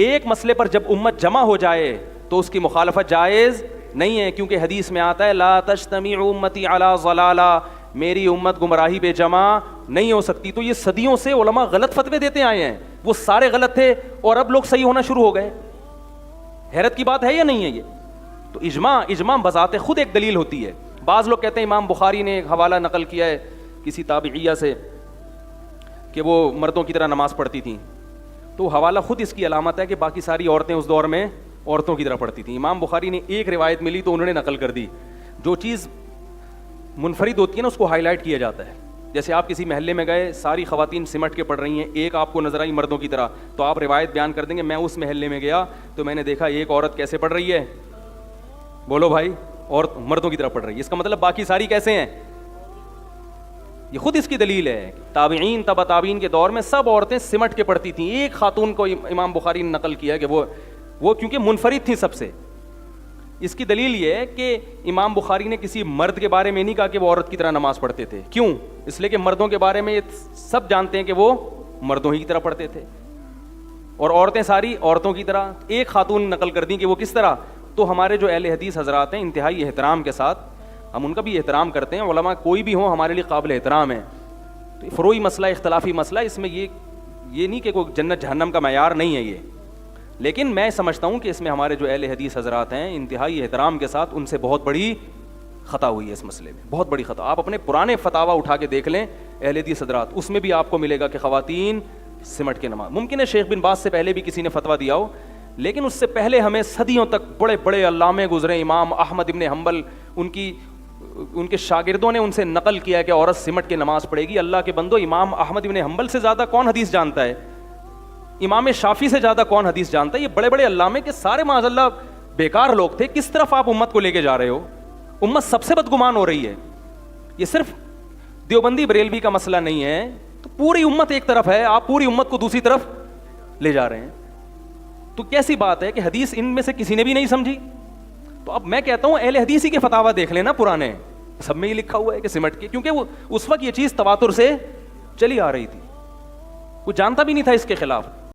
ایک مسئلے پر جب امت جمع ہو جائے تو اس کی مخالفت جائز نہیں ہے, کیونکہ حدیث میں آتا ہے لا تجتمع امتی علی ضلالہ, میری امت گمراہی پہ جمع نہیں ہو سکتی. تو یہ صدیوں سے علماء غلط فتوے دیتے آئے ہیں, وہ سارے غلط تھے اور اب لوگ صحیح ہونا شروع ہو گئے. حیرت کی بات ہے یا نہیں ہے یہ؟ تو اجماع بذات خود ایک دلیل ہوتی ہے. بعض لوگ کہتے ہیں امام بخاری نے ایک حوالہ نقل کیا ہے کسی تابعیہ سے کہ وہ مردوں کی طرح نماز پڑھتی تھیں, تو حوالہ خود اس کی علامت ہے کہ باقی ساری عورتیں اس دور میں عورتوں کی طرح پڑھتی تھیں. امام بخاری نے ایک روایت ملی تو انہوں نے نقل کر دی. جو چیز منفرد ہوتی ہے نا اس کو ہائی لائٹ کیا جاتا ہے. جیسے آپ کسی محلے میں گئے, ساری خواتین سمٹ کے پڑھ رہی ہیں, ایک آپ کو نظر آئی مردوں کی طرح, تو آپ روایت بیان کر دیں گے میں اس محلے میں گیا تو میں نے دیکھا ایک عورت کیسے پڑھ رہی ہے, بولو بھائی, اور مردوں کی طرح پڑھ رہی ہے. اس کا مطلب باقی ساری کیسے ہیں؟ یہ خود اس کی دلیل ہے. تابعین تبع تابعین کے دور میں سب عورتیں سمٹ کے پڑھتی تھیں. ایک خاتون کو امام بخاری نے نقل کیا کہ وہ کیونکہ منفرد تھیں سب سے. اس کی دلیل یہ ہے کہ امام بخاری نے کسی مرد کے بارے میں نہیں کہا کہ وہ عورت کی طرح نماز پڑھتے تھے. کیوں؟ اس لیے کہ مردوں کے بارے میں یہ سب جانتے ہیں کہ وہ مردوں ہی کی طرح پڑھتے تھے, اور عورتیں ساری عورتوں کی طرح. ایک خاتون نقل کر دیں کہ وہ کس طرح. تو ہمارے جو اہل حدیث حضرات ہیں انتہائی احترام کے ساتھ, ہم ان کا بھی احترام کرتے ہیں, علماء کوئی بھی ہوں ہمارے لیے قابل احترام ہے. تو فروعی مسئلہ, اختلافی مسئلہ, اس میں یہ نہیں کہ کوئی جنت جہنم کا معیار نہیں ہے یہ, لیکن میں سمجھتا ہوں کہ اس میں ہمارے جو اہل حدیث حضرات ہیں انتہائی احترام کے ساتھ ان سے بہت بڑی خطا ہوئی ہے اس مسئلے میں, بہت بڑی خطا. آپ اپنے پرانے فتاوا اٹھا کے دیکھ لیں اہل حدیث حضرات, اس میں بھی آپ کو ملے گا کہ خواتین سمٹ کے نماز. ممکن ہے شیخ بن باز سے پہلے بھی کسی نے فتویٰ دیا ہو, لیکن اس سے پہلے ہمیں صدیوں تک بڑے بڑے علامے گزرے. امام احمد ابن حنبل, ان کے شاگردوں نے ان سے نقل کیا کہ عورت سمٹ کے نماز پڑھے گی. اللہ کے بندو, امام احمد ابن حنبل سے زیادہ کون حدیث جانتا ہے؟ امام شافعی سے زیادہ کون حدیث جانتا ہے؟ یہ بڑے بڑے علامے کے سارے معاذ اللہ بیکار لوگ تھے. کس طرف آپ امت کو لے کے جا رہے ہو؟ امت سب سے بدگمان ہو رہی ہے. یہ صرف دیوبندی بریلوی کا مسئلہ نہیں ہے, تو پوری امت ایک طرف ہے, آپ پوری امت کو دوسری طرف لے جا رہے ہیں. تو کیسی بات ہے کہ حدیث ان میں سے کسی نے بھی نہیں سمجھی؟ تو اب میں کہتا ہوں اہل حدیث ہی کے فتاوا دیکھ لینا پرانے, سب میں یہ لکھا ہوا ہے کہ سمٹ کے, کیونکہ وہ اس وقت یہ چیز تواتر سے چلی آ رہی تھی, کوئی جانتا بھی نہیں تھا اس کے خلاف.